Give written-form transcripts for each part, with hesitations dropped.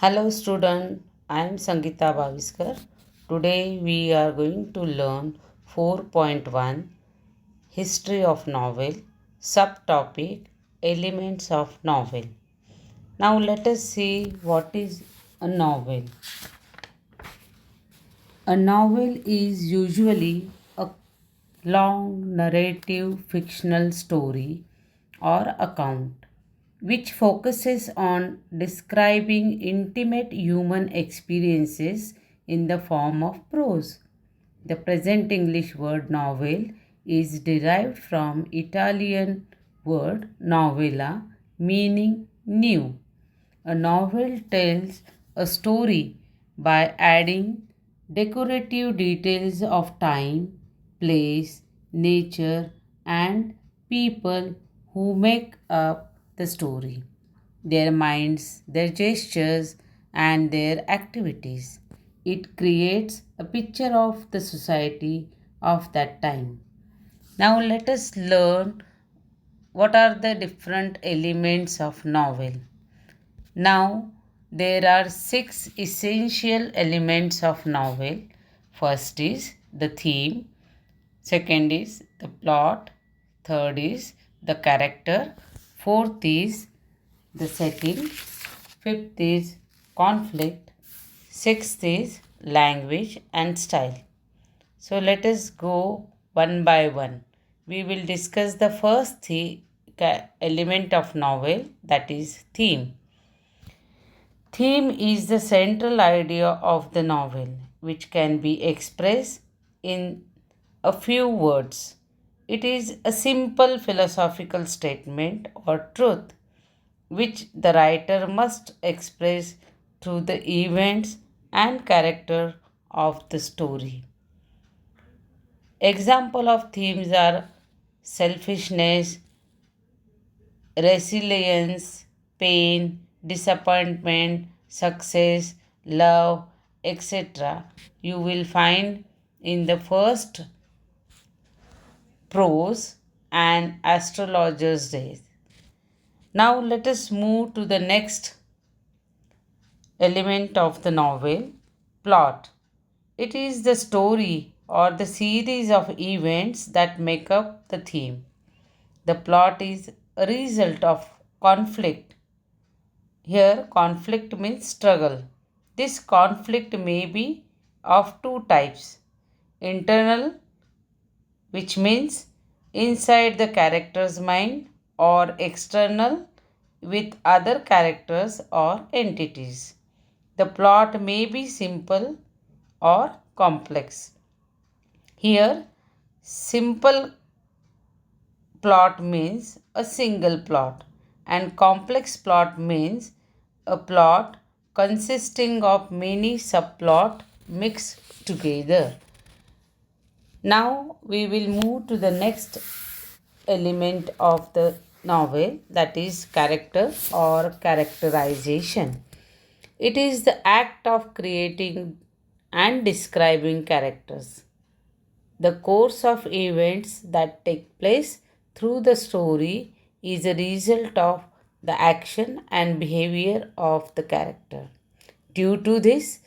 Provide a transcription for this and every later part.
Hello student, I am Sangeeta Bhaviskar. Today we are going to learn 4.1 History of Novel, subtopic Elements of Novel. Now let us see what is a novel. A novel is usually a long narrative fictional story or account which focuses on describing intimate human experiences in the form of prose. The present English word novel is derived from Italian word novella meaning new. A novel tells a story by adding decorative details of time, place, nature, and people who make up the story, their minds, their gestures, and their activities. It creates a picture of the society of that time. Now, let us learn what are the different elements of novel. Now, there are six essential elements of novel. First is the theme, second is the plot, third is the character, fourth is the setting, fifth is conflict, sixth is language and style. So let us go one by one. We will discuss the first element of novel, that is theme. Theme is the central idea of the novel, which can be expressed in a few words. It is a simple philosophical statement or truth which the writer must express through the events and character of the story. Example of themes are selfishness, resilience, pain, disappointment, success, love, etc. You will find in the first prose and astrologer's days. Now let us move to the next element of the novel, plot. It is the story or the series of events that make up the theme. The plot is a result of conflict. Here, conflict means struggle. This conflict may be of two types: internal, which means inside the character's mind, or external, with other characters or entities. The plot may be simple or complex. Here, simple plot means a single plot, and complex plot means a plot consisting of many subplots mixed together. Now we will move to the next element of the novel, that is character or characterization. It is the act of creating and describing characters. The course of events that take place through the story is a result of the action and behavior of the character. Due to this,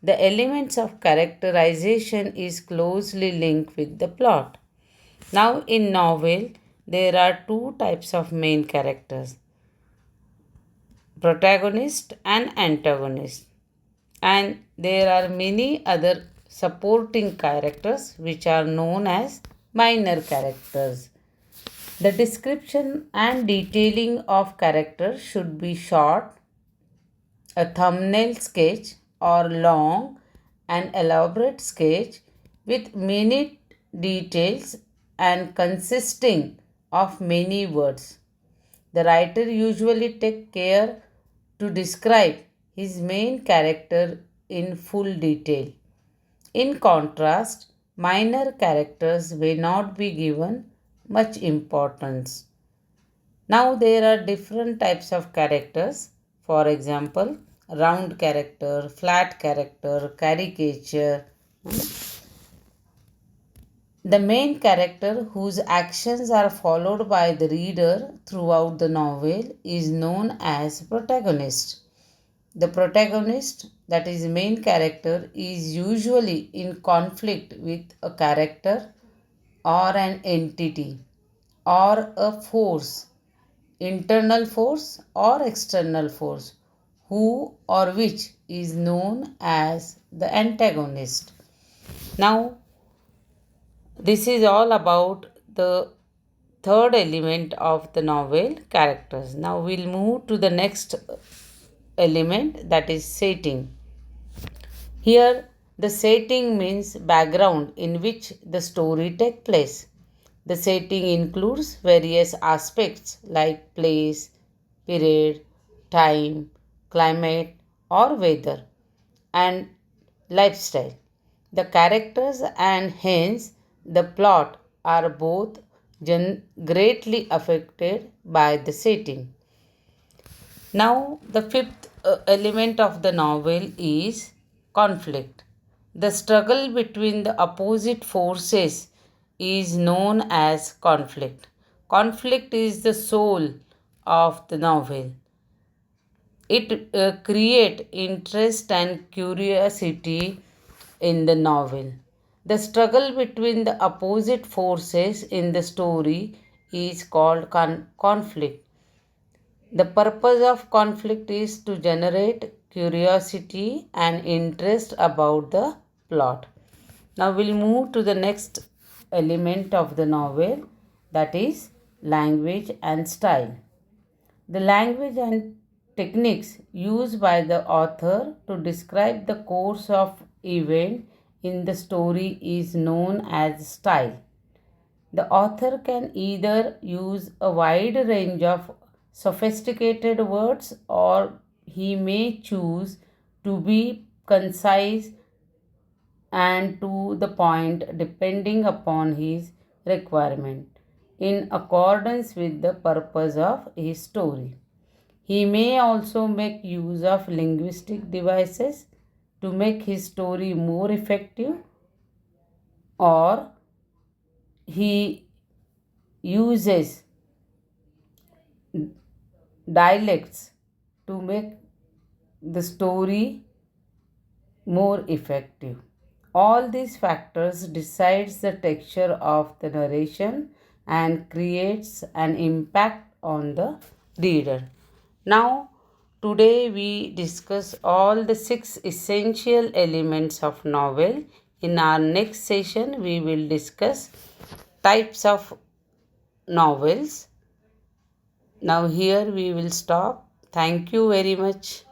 the elements of characterization is closely linked with the plot. Now in novel, there are two types of main characters: protagonist and antagonist. And there are many other supporting characters which are known as minor characters. The description and detailing of characters should be short, a thumbnail sketch, or long and elaborate sketch with minute details and consisting of many words. The writer usually takes care to describe his main character in full detail. In contrast, minor characters may not be given much importance. Now there are different types of characters. For example, round character, flat character, caricature. The main character, whose actions are followed by the reader throughout the novel, is known as protagonist. The protagonist, that is main character, is usually in conflict with a character or an entity or a force, internal force or external force, who or which is known as the antagonist. Now, this is all about the third element of the novel, characters. Now we'll move to the next element, that is setting. Here, the setting means background in which the story takes place. The setting includes various aspects like place, period, time, climate, or weather, and lifestyle. The characters and hence the plot are both greatly affected by the setting. Now, the fifth element of the novel is conflict. The struggle between the opposite forces is known as conflict. Conflict is the soul of the novel. It creates interest and curiosity in the novel. The struggle between the opposite forces in the story is called conflict. The purpose of conflict is to generate curiosity and interest about the plot. Now we'll move to the next element of the novel, that is language and style. The language and techniques used by the author to describe the course of event in the story is known as style. The author can either use a wide range of sophisticated words or he may choose to be concise and to the point depending upon his requirement in accordance with the purpose of his story. He may also make use of linguistic devices to make his story more effective, or he uses dialects to make the story more effective. All these factors decides the texture of the narration and creates an impact on the reader. Now, today we discuss all the six essential elements of novel. In our next session, we will discuss types of novels. Now, here we will stop. Thank you very much.